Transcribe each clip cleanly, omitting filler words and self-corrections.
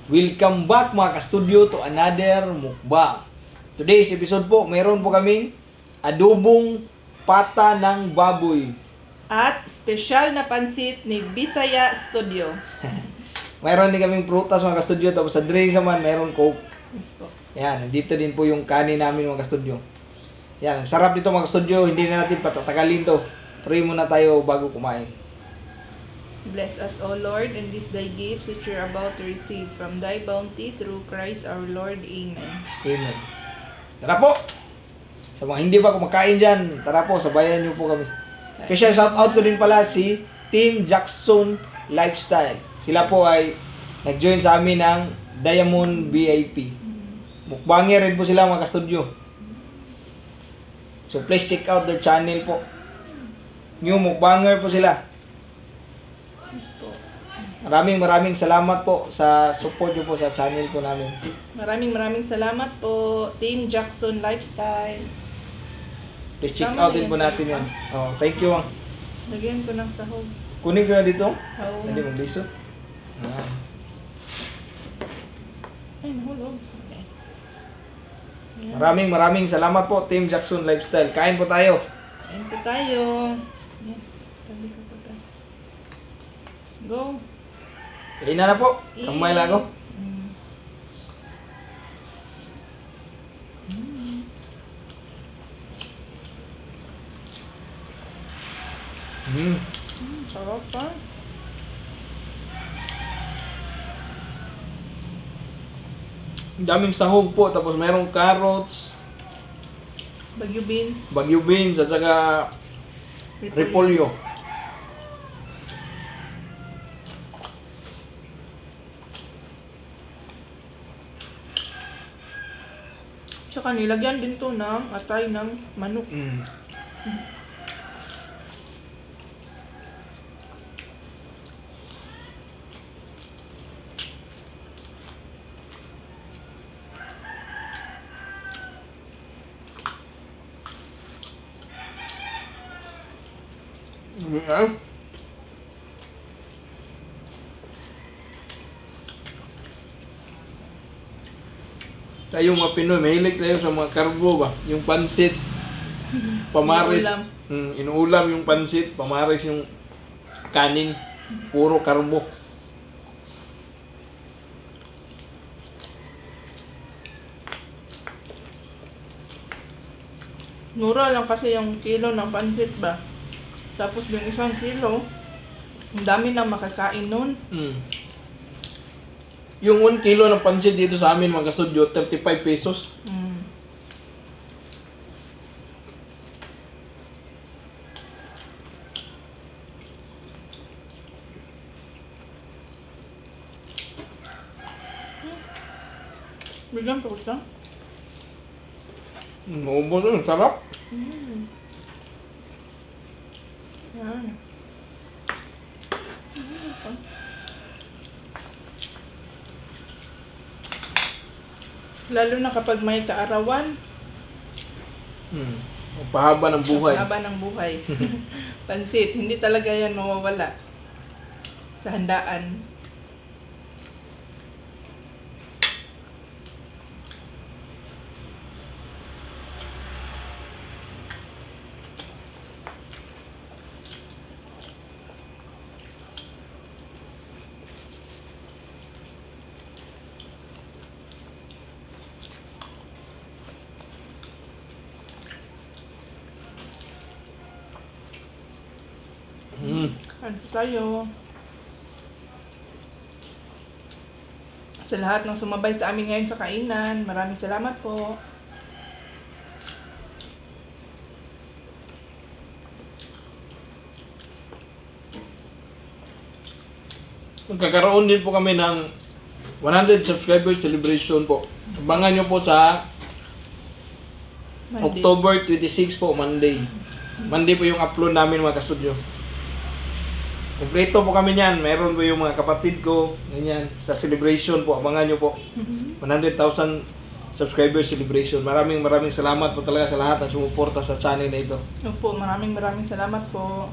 Welcome back mga ka-studio to another mukbang. Today's episode po, meron po kaming adobong pata ng baboy. At special na pansit ni Bisaya Studio. Mayroon din kaming prutas mga ka-studio, tapos sa drinks naman mayroon coke. Yes po. Yan, nandito din po yung kanin namin mga ka-studio. Yan, ang sarap dito mga ka-studio, hindi na natin patatagalin to. Pray muna tayo bago kumain. Bless us, O Lord, in this thy gifts which we are about to receive from thy bounty through Christ our Lord. Amen. Amen. Tara po! Sa mga hindi pa kumakain dyan, tara po, sabayan niyo po kami. Special shout out ko din pala si Team Jackson Lifestyle. Sila po ay nag-join sa amin ng Diamond VIP. Mukbanger rin po sila mga ka-studio. So please check out their channel po. New mukbanger po sila. Yes po. Maraming salamat po sa support niyo po sa channel po namin. Maraming salamat po, Team Jackson Lifestyle. Please check Tama out na din yan po sa natin iba. yan. Oh, thank you. Lagyan ko ng sahog. Kunin ko na dito. Oo. Hindi mag-liso. Ah. Ay, nahulog. Okay. Ayan. Maraming salamat po Team Jackson Lifestyle. Kain po tayo. Ayan po tayo. Ayan. Tabi ko po tayo. Let's go. Kain na po. Kamay lang ako. Mm. Sarap pa. Daming sahog po. Tapos mayroong carrots, Bagyo beans. bagyo beans, at saka repolyo. Tsaka nilagyan din to ng atay ng manok. Mm. Mm. Tayo mga Pinoy, mahilig tayo sa mga karbo ba? Yung pansit, pamaris, Inuulam. inuulam yung pansit, pamaris yung kanin, puro karbo. Mura lang kasi yung kilo ng pansit ba. Tapos yung isang kilo, ang dami na makakain nun. Mm. Yung 1 kilo ng pansit dito sa amin mga studio, 35 pesos. Mm. Bigyan po ito. Maubos yun, sarap. Yan. Lalo na kapag may kaarawan, Mm. Pahaba ng buhay. haba ng buhay. Pansit, hindi talaga yan mawawala sa handaan. Mm. Ano tayo? Sa lahat ng sumabay sa amin ngayon sa kainan, maraming salamat po. Magkakaroon din po kami ng 100 subscribers celebration po. Abangan nyo po sa Monday. October 26 po, Monday. Monday po yung upload namin mga ka-studio. Kompleto po kami niyan. Meron po yung mga kapatid ko, ganyan, sa celebration po. Abangan nyo po. 100,000 subscriber celebration. Maraming salamat po talaga sa lahat ng sumuporta sa channel na ito. Opo, maraming salamat po.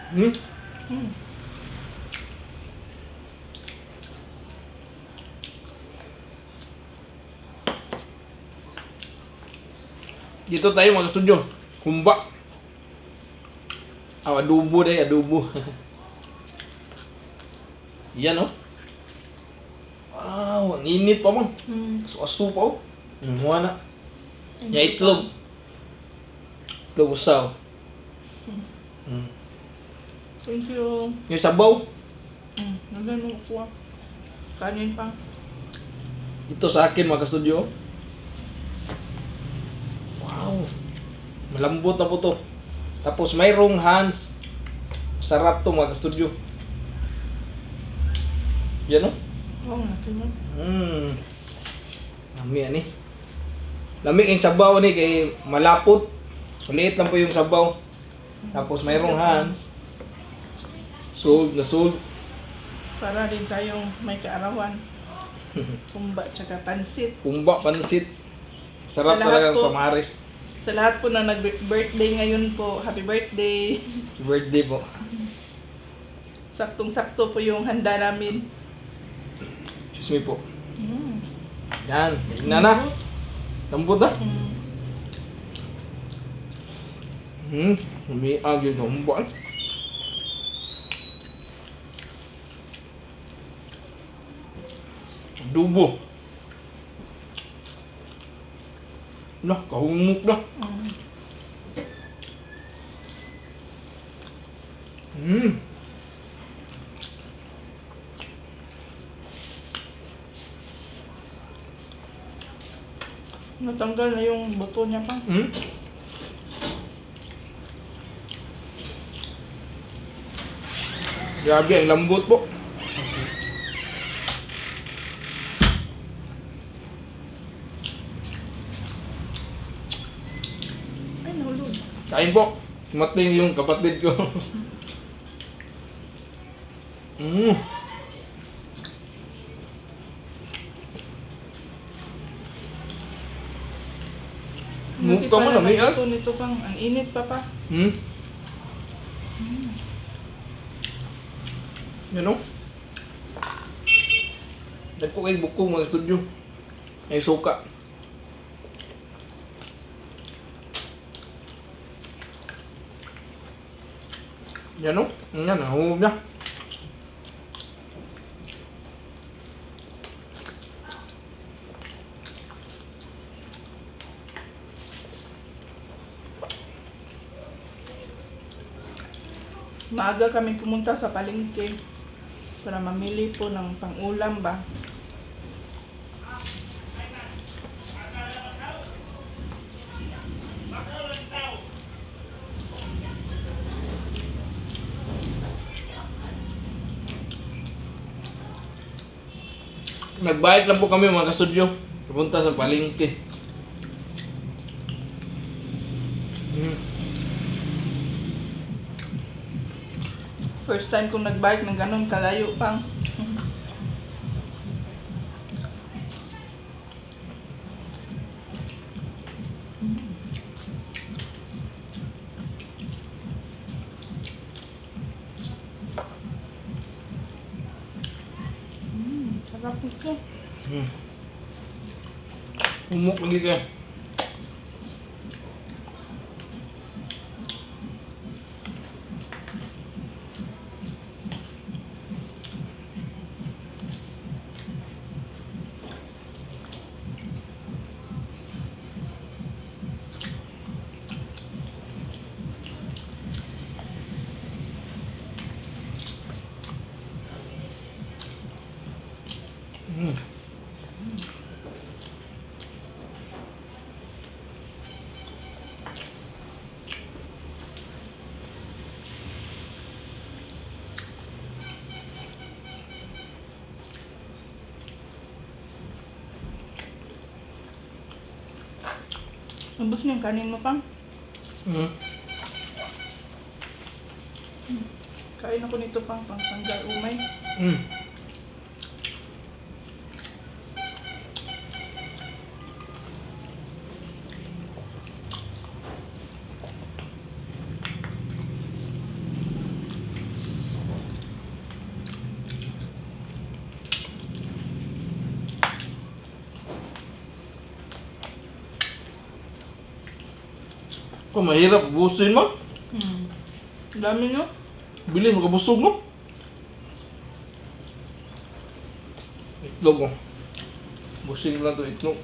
Hmm? Mm. Dito tayo mga studio. Kumba. Adobo deh, adobo. Yan oh. Wow, ang init pa man. Mm. Asu pa oh. Muna na. Ya itlog. Itlog usaw. Hmm. Thank you. Yung sabaw. Nagano ko. Kanin pa. Ito sa akin mga studio. Wow. Malambot na po to. Tapos mayroong hands. Sarap to mga studio. Yan oh. Oh, natin yun. Lami ani. Lami ang sabaw ni kay malapot. Maliit lang po yung sabaw. Tapos mayroong hands. Sold na sold. Para din tayong may kaarawan. Kumba tsaka pansit. Kumba, pansit. Sarap Sa lahat talaga po. ang pamaris. Sa lahat po na nag-birthday ngayon po, happy birthday. Birthday po. Saktong-sakto po yung handa namin. Excuse me po. Mm. Yan. Tingnan na. Lambot na. Umiag yung kumba. Adobo. Nah, kahumok na. Natanggal na yung buto niya pa. Grabe, ang lambot po. Ay, nahulog. Kain po. Sumating yung kapatid ko. Hindi Mukha mo pala lami ah. nagluto nito pang, ang init pa pa. Yan o. Nagko kay buko mga studio. Ay suka. Yan o. Yan, nahulog na. Maaga kami pumunta sa palengke para mamili po ng pang-ulam ba. Nagbayad lang po kami mga kastudyo. Pupunta sa palengke. First time kong nag-bike ng ganun kalayo pang. Sarap ito. Umok lagi ka. Ubus na yung kanin mo pang. Kain ako nito pang tanggal umay. Kung mahirap, busin mo. Dami no? Bilis, magkabusog mo. Itlog mo. Busing lang to itlog.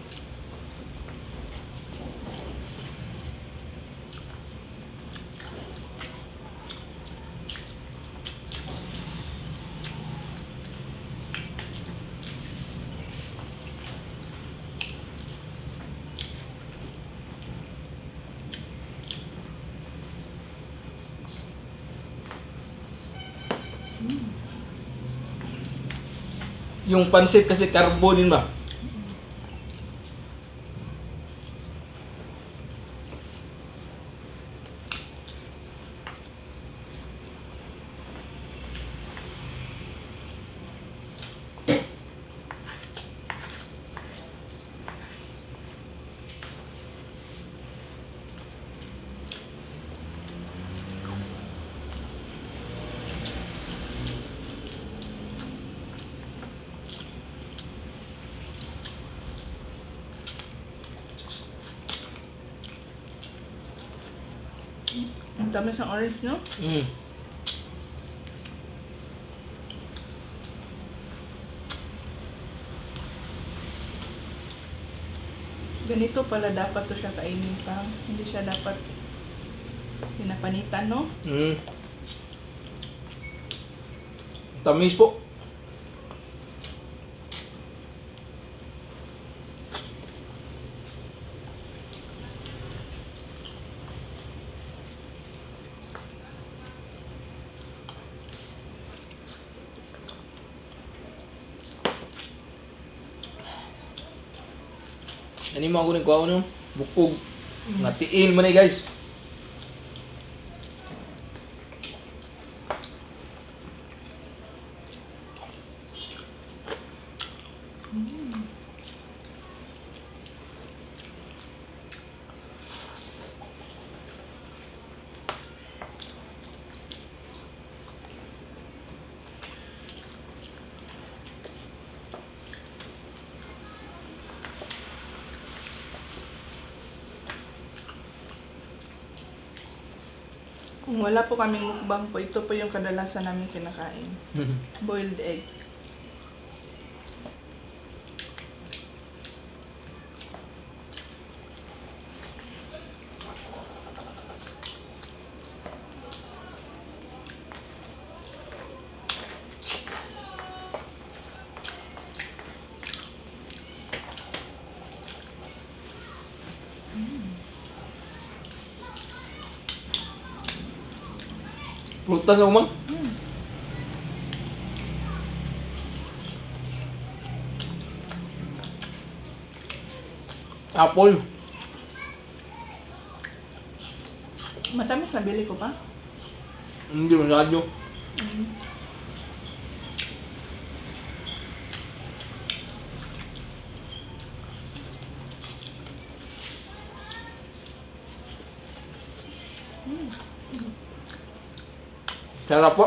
Yung pansit kasi carbo din ba? Ang tamis ng orange no? Mm. Ganito pala dapat to siya kainin pa. Hindi siya dapat pinapanitan no? Mm. Tamis po. Ano mo ako ng kuha no? Bukog. Nga tiil man eh guys. Kung wala po kaming mukbang po, ito po yung kadalasan namin kinakain. Boiled egg. Prutas ako man. Apple. Matamis na bili ko pa. Hindi masyado. Sarap po.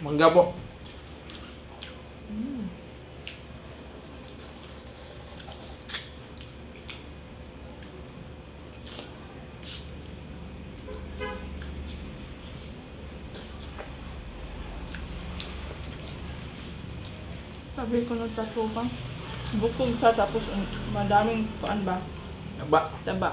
Mangga po. Sabi ko ng tatlo pa. Bukog sa tapos madaming kuan ba? Aba. Taba.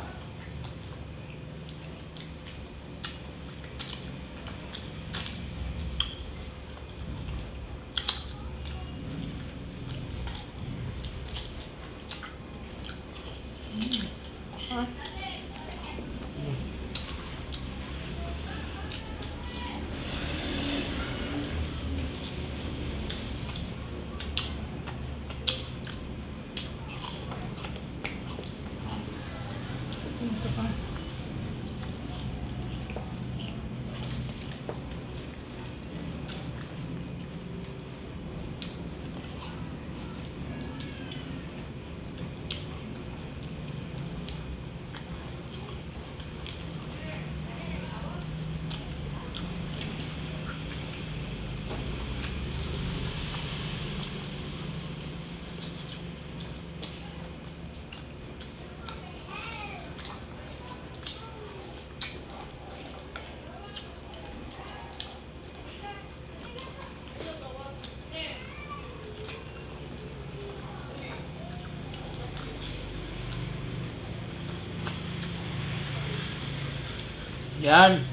Yan.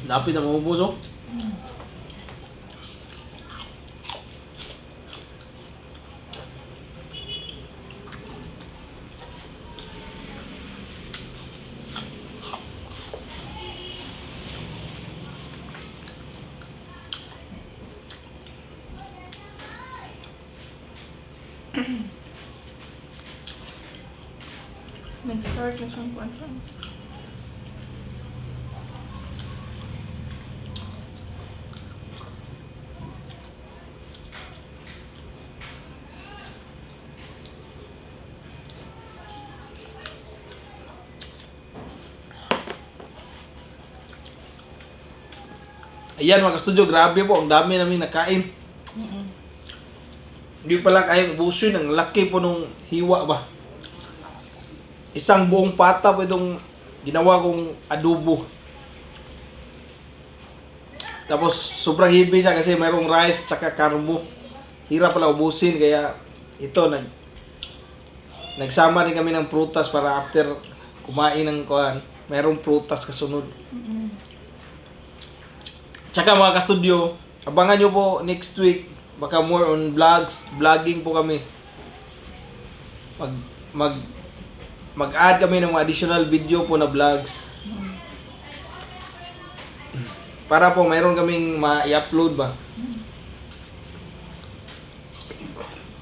Dapit na maubos oh. Nag-start na siyang kuwan. Ayan mga studio, grabe po. Ang dami namin nakain. Hindi pala kayang ubusin. Ang laki po nung hiwa ba. Isang buong pata po itong ginawa kong adobo. Tapos sobrang heavy siya kasi mayroong rice tsaka carbo. Hirap pala ubusin kaya ito nagsama din kami ng prutas para after kumain ng kuan, mayroong prutas kasunod. Tsaka mga ka-studio, abangan nyo po next week, baka more on vlogging po kami. Mag-add kami ng mga additional video po na vlogs. Para po mayroon kaming ma-i-upload ba.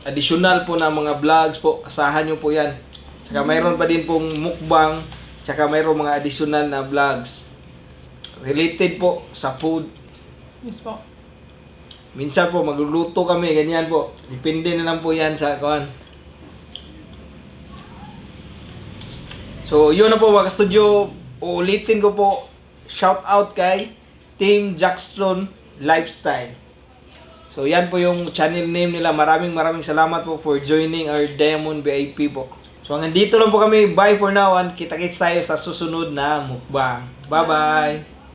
Additional po na mga vlogs po, asahan nyo po yan. Tsaka mayroon pa din pong mukbang, tsaka mayroon mga additional na vlogs. Related po sa food. Yes po. Minsan po magluluto kami, ganyan po. Depende na lang po yan sa kuan. So, yun na po mga studio. Uulitin ko po, shout out kay Team Jackson Lifestyle. So, yan po yung channel name nila. Maraming salamat po for joining our Diamond VIP po. So, hanggang dito lang po kami. Bye for now and kita-kits tayo sa susunod na mukbang. Bye-bye!